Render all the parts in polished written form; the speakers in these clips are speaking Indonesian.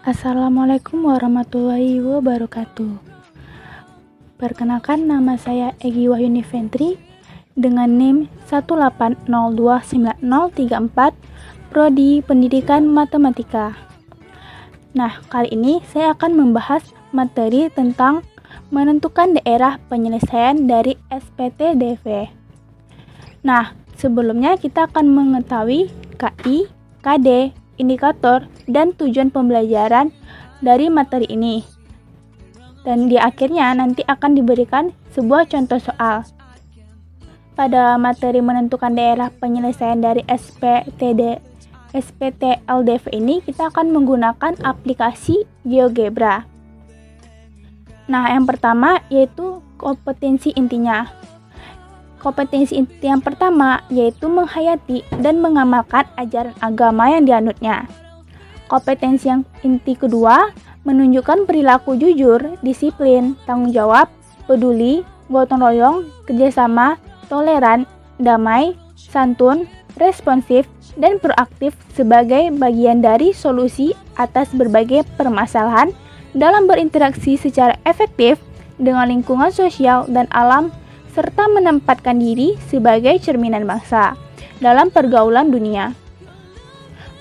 Assalamualaikum warahmatullahi wabarakatuh. Perkenalkan, nama saya Egi Wahyuni Fentri dengan NIM 1802934, Prodi Pendidikan Matematika. Nah, kali ini saya akan membahas materi tentang menentukan daerah penyelesaian dari SPTDV. Nah, sebelumnya kita akan mengetahui KI, KD, indikator, dan tujuan pembelajaran dari materi ini. Dan di akhirnya nanti akan diberikan sebuah contoh soal. Pada materi menentukan daerah penyelesaian dari SPTLDV ini, kita akan menggunakan aplikasi GeoGebra. Nah, yang pertama yaitu kompetensi intinya. Kompetensi inti yang pertama yaitu menghayati dan mengamalkan ajaran agama yang dianutnya. Kompetensi yang inti kedua menunjukkan perilaku jujur, disiplin, tanggung jawab, peduli, gotong royong, kerjasama, toleran, damai, santun, responsif, dan proaktif sebagai bagian dari solusi atas berbagai permasalahan dalam berinteraksi secara efektif dengan lingkungan sosial dan alam, serta menempatkan diri sebagai cerminan bangsa dalam pergaulan dunia.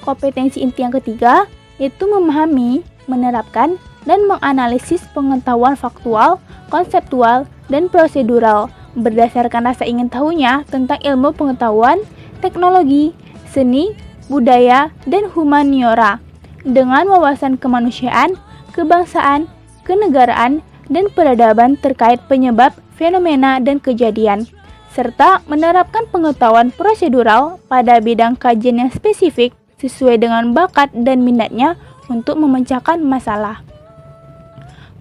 Kompetensi inti yang ketiga yaitu memahami, menerapkan, dan menganalisis pengetahuan faktual, konseptual, dan prosedural berdasarkan rasa ingin tahunya tentang ilmu pengetahuan, teknologi, seni, budaya, dan humaniora dengan wawasan kemanusiaan, kebangsaan, kenegaraan, dan peradaban terkait penyebab, fenomena, dan kejadian, serta menerapkan pengetahuan prosedural pada bidang kajian yang spesifik sesuai dengan bakat dan minatnya untuk memecahkan masalah.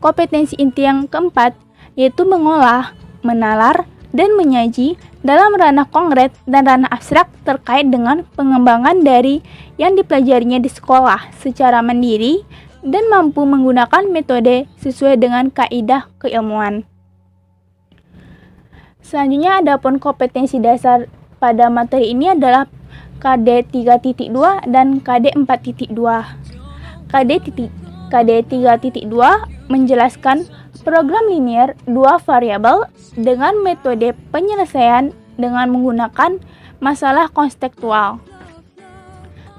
Kompetensi inti yang keempat yaitu mengolah, menalar, dan menyaji dalam ranah konkret dan ranah abstrak terkait dengan pengembangan dari yang dipelajarinya di sekolah secara mandiri dan mampu menggunakan metode sesuai dengan kaidah keilmuan. Selanjutnya, adapun kompetensi dasar pada materi ini adalah KD 3.2 dan KD 4.2. KD 3.2 menjelaskan program linear dua variabel dengan metode penyelesaian dengan menggunakan masalah konseptual.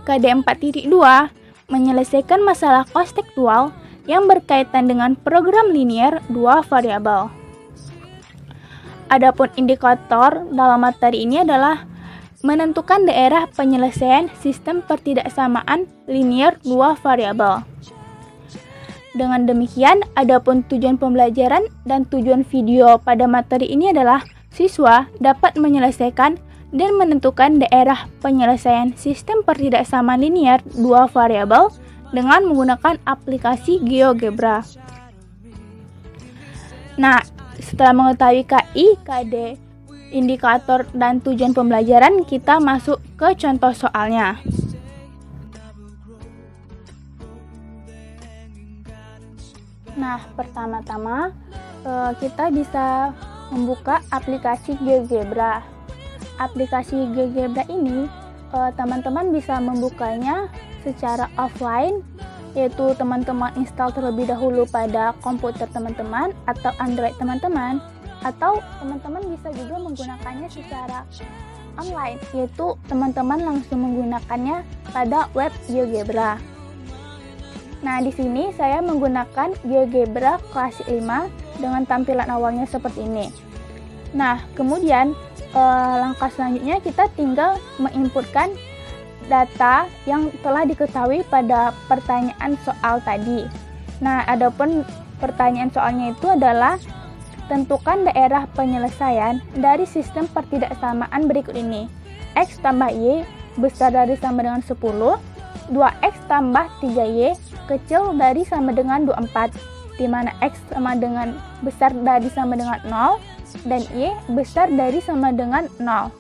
KD 4.2 menyelesaikan masalah konseptual yang berkaitan dengan program linear dua variabel. Adapun indikator dalam materi ini adalah menentukan daerah penyelesaian sistem pertidaksamaan linear dua variabel. Dengan demikian, adapun tujuan pembelajaran dan tujuan video pada materi ini adalah siswa dapat menyelesaikan dan menentukan daerah penyelesaian sistem pertidaksamaan linear dua variabel dengan menggunakan aplikasi GeoGebra. Nah, setelah mengetahui KI, KD, indikator, dan tujuan pembelajaran, kita masuk ke contoh soalnya. Nah, pertama-tama kita bisa membuka aplikasi GeoGebra. Aplikasi GeoGebra ini teman-teman bisa membukanya secara offline, yaitu teman-teman install terlebih dahulu pada komputer teman-teman atau Android teman-teman, atau teman-teman bisa juga menggunakannya secara online, yaitu teman-teman langsung menggunakannya pada web GeoGebra. Nah, di sini saya menggunakan GeoGebra kelas 5 dengan tampilan awalnya seperti ini. Nah, kemudian langkah selanjutnya kita tinggal menginputkan data yang telah diketahui pada pertanyaan soal tadi. Nah, adapun pertanyaan soalnya itu adalah tentukan daerah penyelesaian dari sistem pertidaksamaan berikut ini. X tambah Y besar dari sama dengan 10, 2X tambah 3Y kecil dari sama dengan 24, di mana X sama dengan besar dari sama dengan 0 dan Y besar dari sama dengan 0.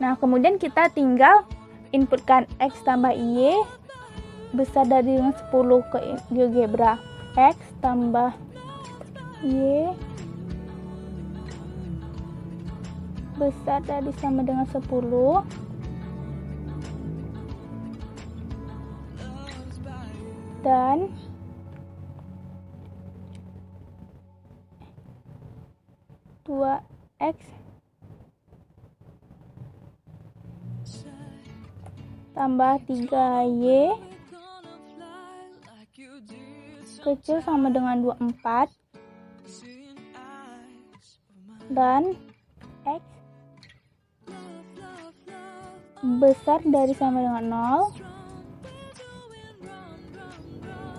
Nah, kemudian kita tinggal inputkan X tambah Y besar dari dengan 10 ke GeoGebra. X tambah Y besar dari sama dengan 10 dan 2x tambah 3y kecil sama dengan 24 dan x besar dari sama dengan 0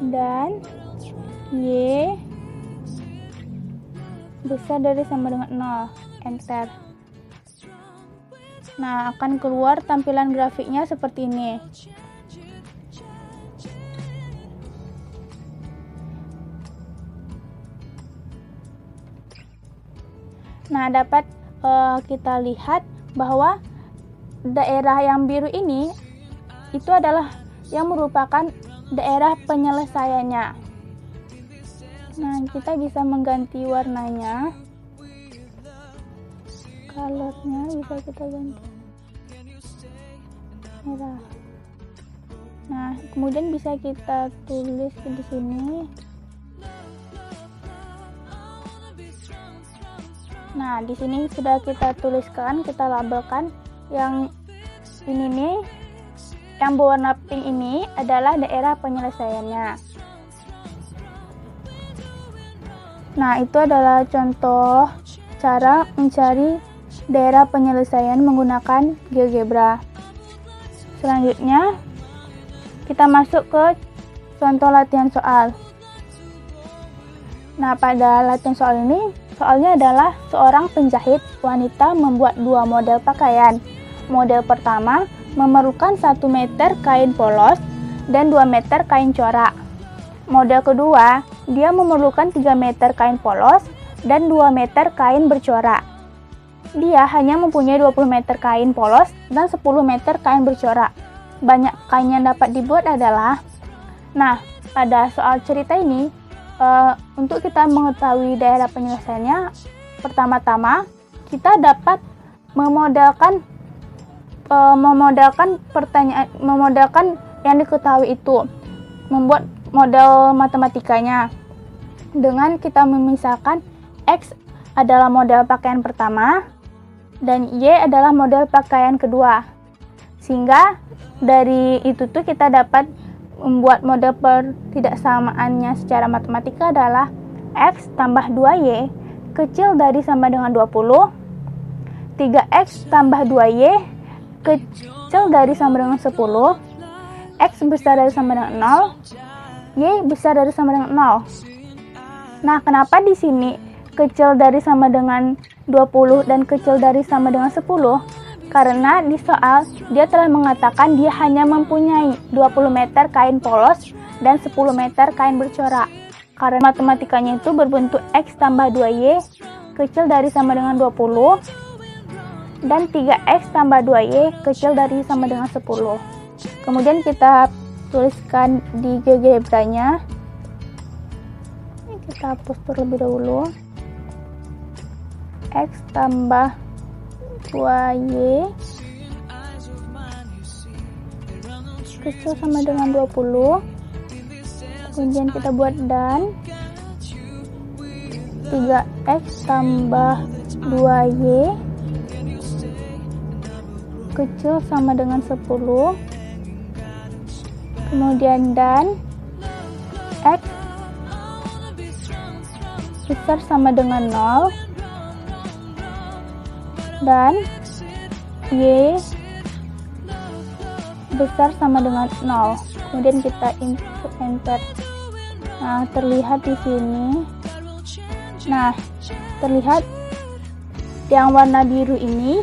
dan y besar dari sama dengan 0. Enter. Nah, akan keluar tampilan grafiknya seperti ini. Nah, dapat kita lihat bahwa daerah yang biru ini itu adalah yang merupakan daerah penyelesaiannya. Nah, kita bisa mengganti warnanya. Colornya bisa kita ganti merah. Nah, kemudian bisa kita tulis di sini. Nah, di sini sudah kita tuliskan, kita labelkan yang ini nih, yang berwarna pink ini adalah daerah penyelesaiannya. Nah, itu adalah contoh cara mencari daerah penyelesaian menggunakan GeoGebra. Selanjutnya, kita masuk ke contoh latihan soal. Nah, pada latihan soal ini, soalnya adalah seorang penjahit wanita membuat dua model pakaian. Model pertama memerlukan 1 meter kain polos dan 2 meter kain corak. Model kedua, dia memerlukan 3 meter kain polos dan 2 meter kain bercorak. Dia hanya mempunyai 20 meter kain polos dan 10 meter kain bercorak. Banyak kain yang dapat dibuat adalah, nah, pada soal cerita ini, untuk kita mengetahui daerah penyelesaiannya, pertama-tama kita dapat memodalkan yang diketahui itu, membuat model matematikanya dengan kita memisahkan X adalah model pakaian pertama dan Y adalah model pakaian kedua, sehingga dari itu tuh kita dapat membuat model pertidaksamaannya secara matematika adalah X tambah 2Y kecil dari sama dengan 20, 3X tambah 2Y kecil dari sama dengan 10, X besar dari sama dengan 0, Y besar dari sama dengan 0. Nah, kenapa di sini kecil dari sama dengan 20 dan kecil dari sama dengan 10? Karena di soal dia telah mengatakan dia hanya mempunyai 20 meter kain polos dan 10 meter kain bercorak. Karena matematikanya itu berbentuk X tambah 2Y kecil dari sama dengan 20 dan 3X tambah 2Y kecil dari sama dengan 10. Kemudian kita tuliskan di GeoGebra-nya. Kita hapus terlebih dahulu. X tambah 2Y kecil sama dengan 20. Kemudian kita buat dan 3X tambah 2Y kecil sama dengan 10. Kemudian dan X besar sama dengan 0 dan Y besar sama dengan 0. Kemudian kita input enter. Nah, terlihat di sini. Nah, terlihat yang warna biru ini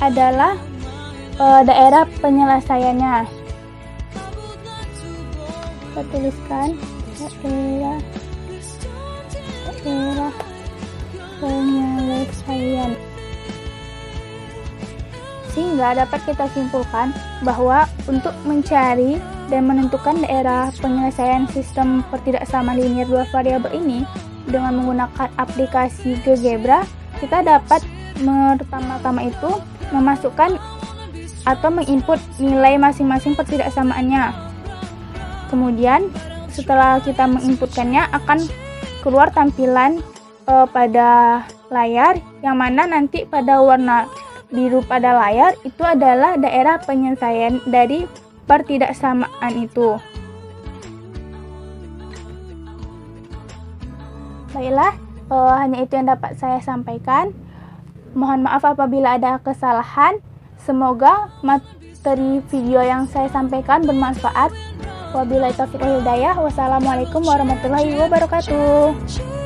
adalah daerah penyelesaiannya. Kita tuliskan daerah penyelesaian. Sehingga dapat kita simpulkan bahwa untuk mencari dan menentukan daerah penyelesaian sistem pertidaksamaan linier dua variabel ini dengan menggunakan aplikasi GeoGebra, kita dapat pertama-tama itu memasukkan atau menginput nilai masing-masing pertidaksamaannya. Kemudian setelah kita menginputkannya akan keluar tampilan pada layar, yang mana nanti pada warna biru pada layar itu adalah daerah penyelesaian dari pertidaksamaan itu. Baiklah, hanya itu yang dapat saya sampaikan. Mohon maaf apabila ada kesalahan. Semoga materi video yang saya sampaikan bermanfaat. Wabillahi taufiq wal hidayah. Wassalamualaikum warahmatullahi wabarakatuh.